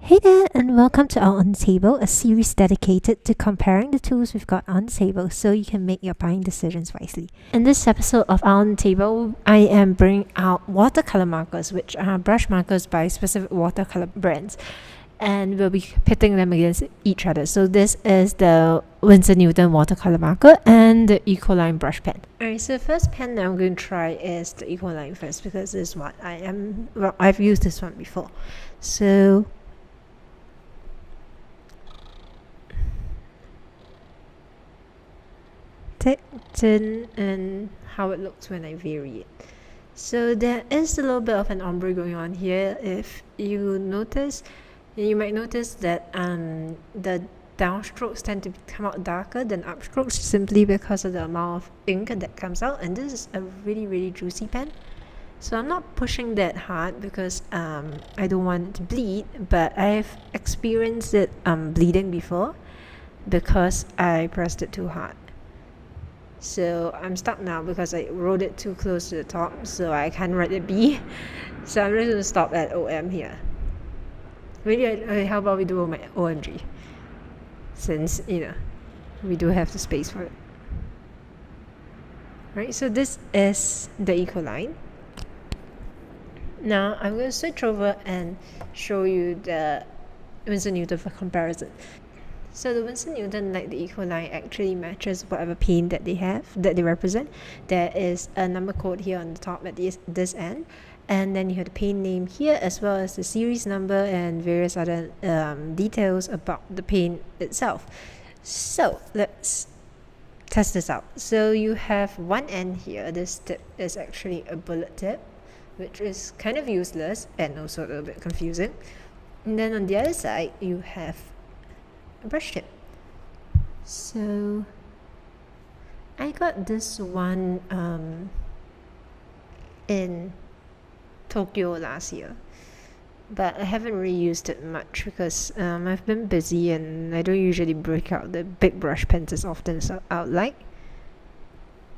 Hey there, and welcome to Out on the Table, a series dedicated to comparing the tools we've got on the table so you can make your buying decisions wisely. In this episode of Out on the Table, I am bringing out watercolor markers, which are brush markers by specific watercolor brands, and we'll be pitting them against each other. So this is the Winsor watercolor marker and the Ecoline brush pen. Alright, so the first pen that I'm going to try is the Ecoline first, because this is what I've used this one before. So tin and how it looks when I vary it. So there is a little bit of an ombre going on here. If you notice, you might notice that the downstrokes tend to come out darker than upstrokes simply because of the amount of ink that comes out, and this is a really juicy pen. So I'm not pushing that hard because I don't want it to bleed, but I've experienced it bleeding before because I pressed it too hard. So I'm stuck now because I wrote it too close to the top, so I can't write it B. So I'm just going to stop at OM here. Maybe how about we do my OMG, since we do have the space for it. Right, so this is the Ecoline. Now I'm going to switch over and show you the Winsor for comparison. So the Winsor, like the Ecoline, actually matches whatever paint that they represent. There is a number code here on the top at this end, and then you have the paint name here, as well as the series number and various other details about the paint itself. So let's test this out. So you have one end here. This tip is actually a bullet tip, which is kind of useless and also a little bit confusing. And then on the other side, you have a brush tip. So I got this one in Tokyo last year, but I haven't really used it much because I've been busy and I don't usually break out the big brush pens as often as I would like.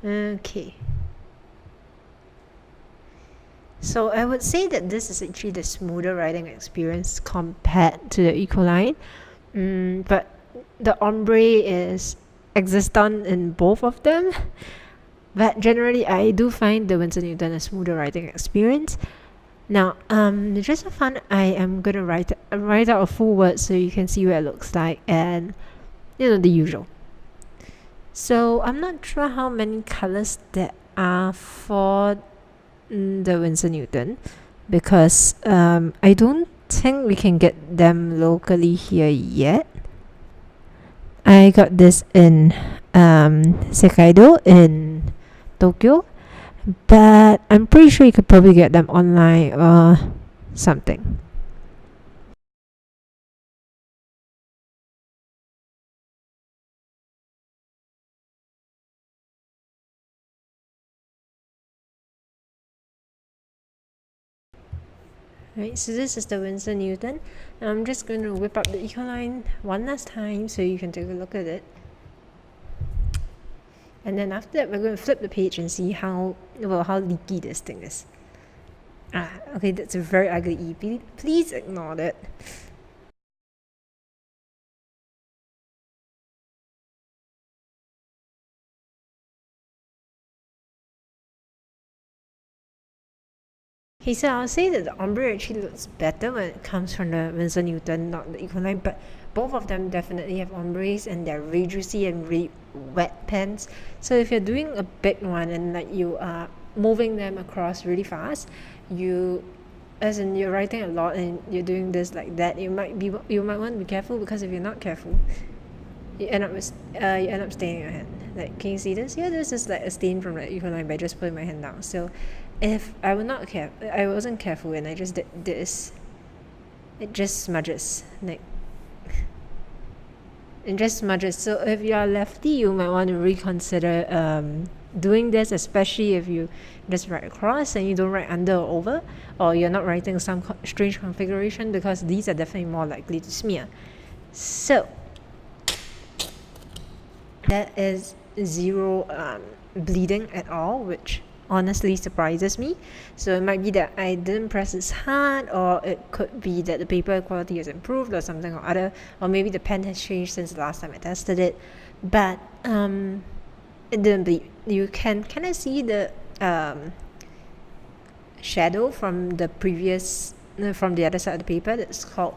Okay, so I would say that this is actually the smoother writing experience compared to the Ecoline. But the ombre exists in both of them. But generally, I do find the Winsor a smoother writing experience. Now, just for fun, I am gonna write out a full word so you can see what it looks like, and the usual. So I'm not sure how many colors there are for the Winsor because I don't think we can get them locally here yet. I got this in Sekaido in Tokyo, but I'm pretty sure you could probably get them online or something. Right, so this is the Winsor I'm just going to whip up the Ecoline one last time so you can take a look at it. And then after that, we're going to flip the page and see how leaky this thing is. Okay, that's a very ugly E. Please ignore that. Okay, so I'll say that the ombre actually looks better when it comes from the Winsor not the Ecoline, but both of them definitely have ombres and they're really juicy and really wet pens. So if you're doing a big one and like you are moving them across really fast, you're writing a lot and you're doing this like that, you might want to be careful, because if you're not careful, you end up staining your hand. Like, can you see this? Yeah, this is like a stain from the Ecoline by just putting my hand down. So if I wasn't careful and I just did this, it just smudges. So if you are lefty, you might want to reconsider doing this, especially if you just write across and you don't write under or over, or you're not writing some strange configuration, because these are definitely more likely to smear. So that is zero bleeding at all, which honestly surprises me. So it might be that I didn't press as hard, or it could be that the paper quality has improved or something or other, or maybe the pen has changed since the last time I tested it. But it didn't bleed. You can kind of see the shadow from the previous from the other side of the paper. That's called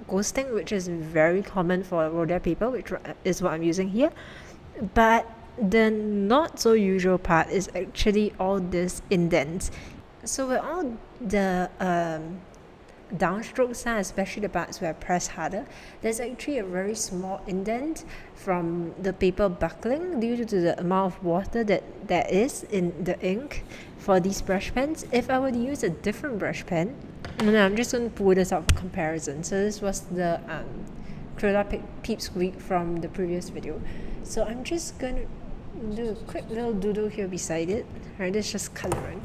ghosting, which is very common for Rhodia paper, which is what I'm using here. But the not so usual part is actually all this indents. So with all the downstrokes, especially the parts where I press harder, there's actually a very small indent from the paper buckling due to the amount of water that there is in the ink for these brush pens. If I were to use a different brush pen, and I'm just going to pull this out for comparison. So this was the Crayola Peep Squeak from the previous video. So I'm just going to do a quick little doodle here beside it. Right, it's just coloring.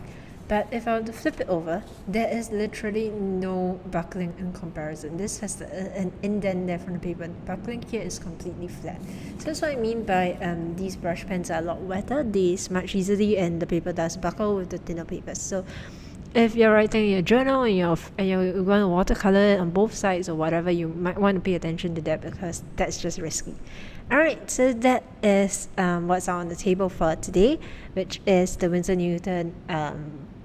But if I were to flip it over, there is literally no buckling in comparison. This has an indent there from the paper. Buckling here is completely flat. So that's what I mean by these brush pens are a lot wetter. They smudge easily and the paper does buckle with the thinner papers. So if you're writing your journal and you're going to watercolor it on both sides or whatever, you might want to pay attention to that because that's just risky. Alright, so that is what's on the table for today, which is the Winsor Newton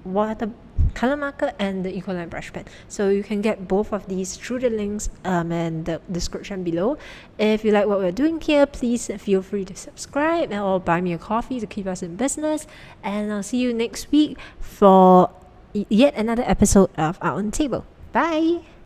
water color marker and the Ecoline brush pen. So you can get both of these through the links and the description below. If you like what we're doing here, please feel free to subscribe or buy me a coffee to keep us in business. And I'll see you next week for yet another episode of Out on the Table. Bye!